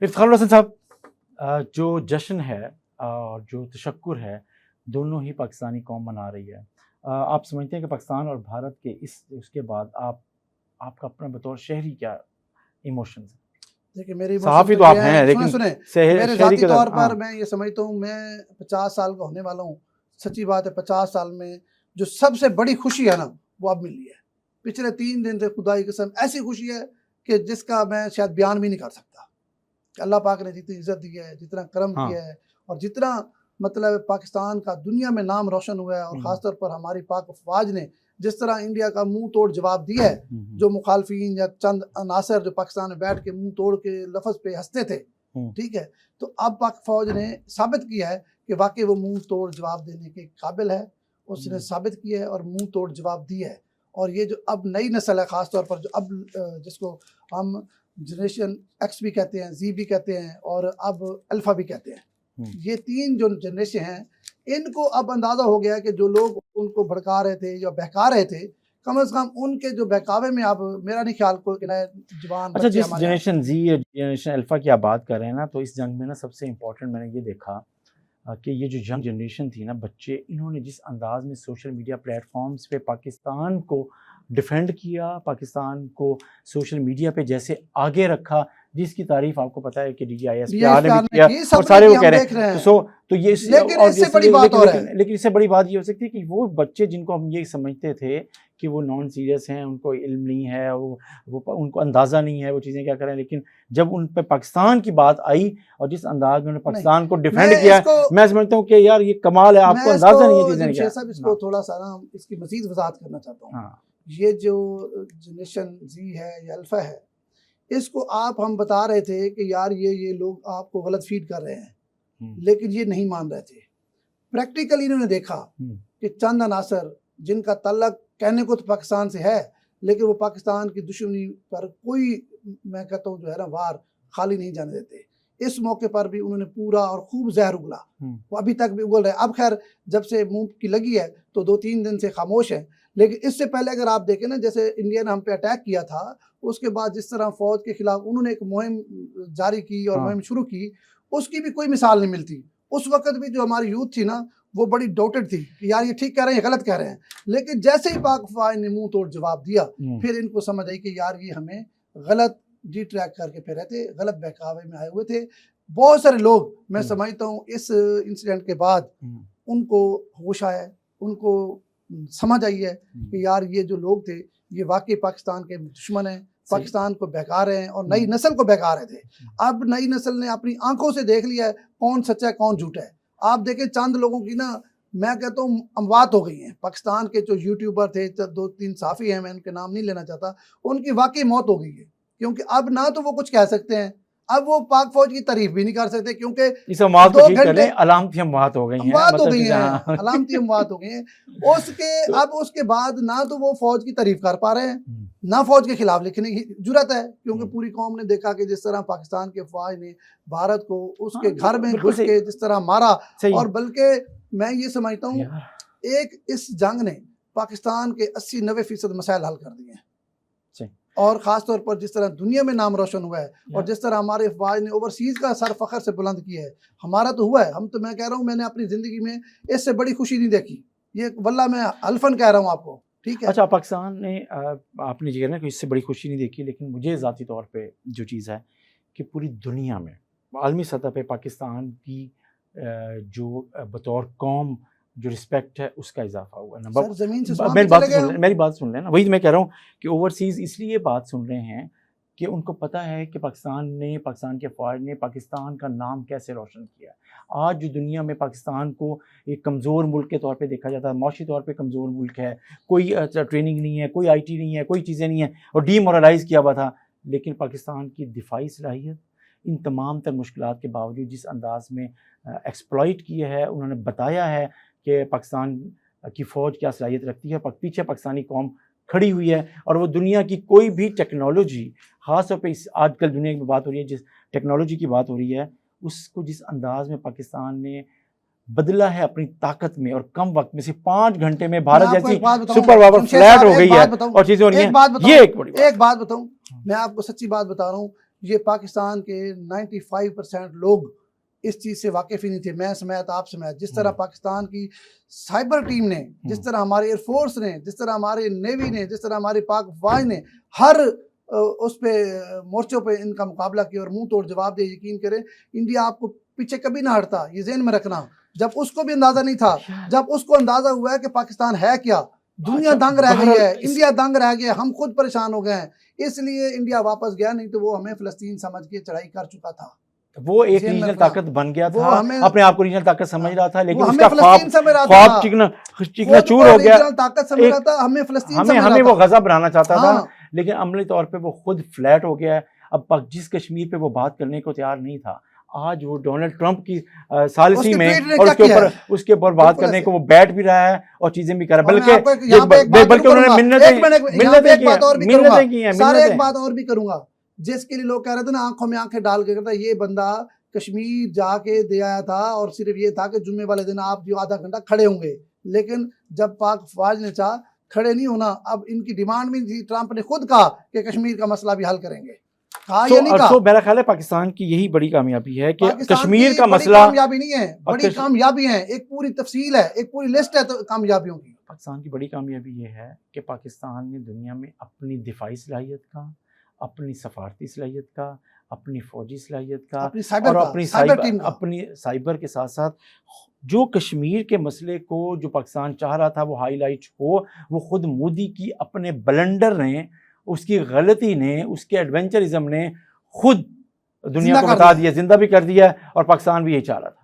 افتخار الحسن صاحب، جو جشن ہے اور جو تشکر ہے دونوں ہی پاکستانی قوم منا رہی ہے، آپ سمجھتے ہیں کہ پاکستان اور بھارت کے اس کے بعد آپ کا اپنا بطور شہری کیا ایموشنز ہیں؟ دیکھیے میری صحافی تو آپ ہیں لیکن سنیں میرے ذاتی طور پر میں یہ سمجھتا ہوں، میں 50 سال کا ہونے والا ہوں. سچی بات ہے، 50 سال میں جو سب سے بڑی خوشی ہے نا وہ اب ملی ہے. پچھلے 3 دن سے خدا کی قسم ایسی خوشی ہے کہ جس کا میں شاید بیان بھی نہیں کر سکتا. اللہ پاک نے جتنی عزت دی ہے، جتنا کرم کیا ہے، اور جتنا مطلب پاکستان کا دنیا میں نام روشن ہوا ہے، اور خاص طور پر ہماری پاک افواج نے جس طرح انڈیا کا منہ توڑ جواب دیا ہے. جو مخالفین یا چند عناصر جو پاکستان میں بیٹھ کے منہ توڑ کے لفظ پہ ہنستے تھے، ٹھیک ہے، تو اب پاک فوج نے ثابت کیا ہے کہ واقعی وہ منہ توڑ جواب دینے کے قابل ہے. اس نے ثابت کیا ہے اور منہ توڑ جواب دیا ہے. اور یہ جو اب نئی نسل ہے، خاص طور پر جو اب جس کو ہم جنریشن ایکس بھی کہتے ہیں، زی بھی کہتے ہیں، اور اب الفا بھی کہتے ہیں، یہ 3 جو جنریشن ہیں، ان کو اب اندازہ ہو گیا کہ جو لوگ ان کو بھڑکا رہے تھے یا بہکا رہے تھے، کم از کم ان کے جو بہکاوے میں اب میرا نہیں خیال کوئی نئے جوان اچھا، جس جنریشن زی یا جنریشن الفا کی آپ بات کر رہے ہیں نا، تو اس جنگ میں نا سب سے امپورٹنٹ میں نے یہ دیکھا کہ یہ جو ینگ جنریشن تھی نا، بچے، انہوں نے جس انداز میں سوشل میڈیا پلیٹ فارمز پہ پاکستان کو ڈیفینڈ کیا، پاکستان کو سوشل میڈیا پہ جیسے آگے رکھا، جس کی تعریف آپ کو پتہ ہے کہ DGISPR نے بھی کیا، اور سارے وہ کہہ رہے ہیں. تو یہ لیکن اس سے بڑی بات اور ہے، لیکن اس سے بڑی بات یہ ہو سکتی ہے کہ وہ بچے جن کو ہم یہ سمجھتے تھے کہ وہ نان سیریس ہیں، ان کو علم نہیں ہے، وہ ان کو اندازہ نہیں ہے وہ چیزیں کیا کریں، لیکن جب ان پہ پاکستان کی بات آئی اور جس انداز میں انہوں نے پاکستان کو ڈیفینڈ کیا، میں سمجھتا ہوں کہ یار یہ کمال ہے، آپ کو اندازہ نہیں ہے چیزیں کیا. اس کو تھوڑا سا نا اس کی مزید وضاحت کرنا چاہتا ہوں. یہ جو جنریشن زی ہے یا الفا ہے، اس کو ہم بتا رہے تھے کہ یار یہ لوگ آپ کو غلط فیڈ کر رہے ہیں، لیکن یہ نہیں مان رہے تھے. پریکٹیکلی انہوں نے دیکھا کہ چند عناصر جن کا تعلق کہنے کو تو پاکستان سے ہے، لیکن وہ پاکستان کی دشمنی پر کوئی، میں کہتا ہوں جو ہے نا، وار خالی نہیں جانے دیتے. اس موقع پر بھی انہوں نے پورا اور خوب زہر اگلا، وہ ابھی تک بھی اگل رہے. اب خیر جب سے منہ کی لگی ہے تو 2-3 دن سے خاموش ہیں، لیکن اس سے پہلے اگر آپ دیکھیں نا، جیسے انڈیا نے ہم پہ اٹیک کیا تھا، اس کے بعد جس طرح فوج کے خلاف انہوں نے ایک مہم جاری کی اور مہم شروع کی، اس کی بھی کوئی مثال نہیں ملتی. اس وقت بھی جو ہماری یوتھ تھی نا، وہ بڑی ڈاؤٹڈ تھی کہ یار یہ ٹھیک کہہ رہے ہیں، غلط کہہ رہے ہیں. لیکن جیسے ہی پاک فوج نے منہ توڑ جواب دیا، پھر ان کو سمجھ آئی کہ یار یہ ہمیں غلط ڈی ٹریک کر کے پھر رہے تھے، غلط بہکاوے میں آئے ہوئے تھے. بہت سارے لوگ، میں سمجھتا ہوں اس انسیڈنٹ کے بعد ان کو ہوش آیا ہے، ان کو سمجھ آئی ہے کہ یار یہ جو لوگ تھے یہ واقعی پاکستان کے دشمن ہیں، پاکستان کو بہکا رہے ہیں اور نئی نسل کو بہکا رہے تھے. اب نئی نسل نے اپنی آنکھوں سے دیکھ لیا ہے کون سچا ہے کون جھوٹا ہے. آپ دیکھیں چند لوگوں کی نا، میں کہتا ہوں اموات ہو گئی ہیں. پاکستان کے جو یوٹیوبر تھے، 2-3 صحافی ہیں، میں ان کے نام نہیں لینا چاہتا، ان کی واقعی موت ہو گئی ہے. کیونکہ اب نہ تو وہ کچھ کہہ سکتے ہیں، اب وہ پاک فوج کی تعریف بھی نہیں کر سکتے، کیونکہ اس اموات کو ٹھیک کر لیں، علامتی اموات ہو گئی ہیں، علامتی اموات ہو گئی ہیں. اس کے بعد نہ تو وہ فوج کی تعریف کر پا رہے ہیں، نہ فوج کے خلاف لکھنے کی جرت ہے، کیونکہ پوری قوم نے دیکھا کہ جس طرح پاکستان کے فوج نے بھارت کو اس کے گھر میں گھس کے جس طرح مارا. اور بلکہ میں یہ سمجھتا ہوں ایک اس جنگ نے پاکستان کے 80-90% مسائل حل کر دیے ہیں. اور خاص طور پر جس طرح دنیا میں نام روشن ہوا ہے، اور جس طرح ہمارے افواج نے اوورسیز کا سر فخر سے بلند کیا ہے. ہمارا تو ہوا ہے، ہم تو، میں کہہ رہا ہوں، میں نے اپنی زندگی میں اس سے بڑی خوشی نہیں دیکھی. یہ واللہ میں الفن کہہ رہا ہوں آپ کو، ٹھیک ہے. اچھا، پاکستان نے، آپ نے یہ کہنا کہ اس سے بڑی خوشی نہیں دیکھی، لیکن مجھے ذاتی طور پہ جو چیز ہے کہ پوری دنیا میں عالمی سطح پہ پاکستان کی جو بطور قوم جو رسپیکٹ ہے اس کا اضافہ ہوا ہے. میری بات سن لیں نا، وہی میں کہہ رہا ہوں کہ اوورسیز اس لیے بات سن رہے ہیں کہ ان کو پتہ ہے کہ پاکستان کے فوج نے پاکستان کا نام کیسے روشن کیا. آج جو دنیا میں پاکستان کو ایک کمزور ملک کے طور پہ دیکھا جاتا ہے، معاشی طور پہ کمزور ملک ہے، کوئی ٹریننگ نہیں ہے، کوئی IT نہیں ہے، کوئی چیزیں نہیں ہیں، اور ڈی مورلائز کیا ہوا تھا. لیکن پاکستان کی دفاعی صلاحیت ان تمام تر مشکلات کے باوجود جس انداز میں ایکسپلائٹ کیا ہے، انہوں نے بتایا ہے کہ پاکستان کی فوج کیا صلاحیت رکھتی ہے. پیچھے پاکستانی قوم کھڑی ہوئی ہے، اور وہ دنیا کی کوئی بھی ٹیکنالوجی، خاص طور پہ آج کل دنیا کی بات ہو رہی ہے، جس ٹیکنالوجی کی بات ہو رہی ہے، اس کو جس انداز میں پاکستان نے بدلا ہے اپنی طاقت میں، اور کم وقت میں سے 5 گھنٹے میں بھارت جیسی سپر پاور فلیٹ ہو گئی ہے اور چیزیں ہو رہی ہیں. یہ ایک بات بتاؤں، میں آپ کو سچی بات بتا رہا ہوں یہ پاکستان کے 95% لوگ اس چیز سے واقف ہی نہیں تھے، میں سمیت آپ سمیت. جس طرح پاکستان کی سائبر ٹیم نے، جس طرح ہمارے ایئر فورس نے، جس طرح ہمارے نیوی نے، جس طرح ہماری پاک فوج نے ہر اس پہ مورچوں پہ ان کا مقابلہ کیا اور منہ توڑ جواب دے. یقین کریں انڈیا آپ کو پیچھے کبھی نہ ہٹتا، یہ ذہن میں رکھنا. جب اس کو بھی اندازہ نہیں تھا، جب اس کو اندازہ ہوا ہے کہ پاکستان ہے کیا، دنیا دنگ رہ گئی ہے، انڈیا دنگ رہ گیا، ہم خود پریشان ہو گئے ہیں، اس لیے انڈیا واپس گیا. نہیں تو وہ ہمیں فلسطین سمجھ کے چڑھائی کر چکا تھا. وہ ایک ریجنل طاقت بن گیا تھا، اپنے آپ کو ریجنل طاقت سمجھ رہا تھا، لیکن وہ اس ہمیں کا فلسطین سمجھ رہا خواب تھا، چکنا چور ہو گیا. ریجنل طاقت سمجھ رہا تھا، ہمیں فلسطین سمجھ رہا تھا. ہمیں وہ غزہ بنانا چاہتا تھا، ہاں. لیکن عملی طور پہ وہ خود فلیٹ ہو گیا ہے. اب جس کشمیر پہ وہ بات کرنے کو تیار نہیں تھا، آج وہ ڈونلڈ ٹرمپ کی ثالثی میں اور اس کے اوپر بات کرنے کو وہ بیٹھ بھی رہا ہے اور چیزیں بھی کر رہا ہے. بلکہ انہوں نے منتیں کی ہیں. سارے ایک بات اور بھی کروں گا، جس کے لیے لوگ کہہ رہے تھے نا آنکھوں میں آنکھیں ڈال کے کرتا، یہ بندہ کشمیر جا کے دے آیا تھا اور صرف یہ تھا کہ جمعے والے دن آپ جو آدھا گھنٹہ کھڑے ہوں گے، لیکن جب پاک فوج نے چاہا کھڑے نہیں ہونا. اب ان کی ڈیمانڈ بھی تھی، ٹرمپ نے خود کہا کہ کشمیر کا مسئلہ بھی حل کریں گے. تو میرا خیال ہے پاکستان کی یہی بڑی کامیابی ہے کہ کشمیر کا مسئلہ کامیابی نہیں ہے، بڑی کامیابی ہے، ایک پوری تفصیل ہے، ایک پوری لسٹ ہے کامیابیوں کی. پاکستان کی بڑی کامیابی یہ ہے کہ پاکستان نے دنیا میں اپنی دفاعی صلاحیت کا، اپنی سفارتی صلاحیت کا، اپنی فوجی صلاحیت کا اور اپنی سائبر کے ساتھ ساتھ جو کشمیر کے مسئلے کو جو پاکستان چاہ رہا تھا وہ ہائی لائٹ ہو، وہ خود مودی کی اپنے بلنڈر نے، اس کی غلطی نے، اس کے ایڈونچرزم نے خود دنیا کو بتا دیا، زندہ بھی کر دیا، اور پاکستان بھی یہی چاہ رہا تھا.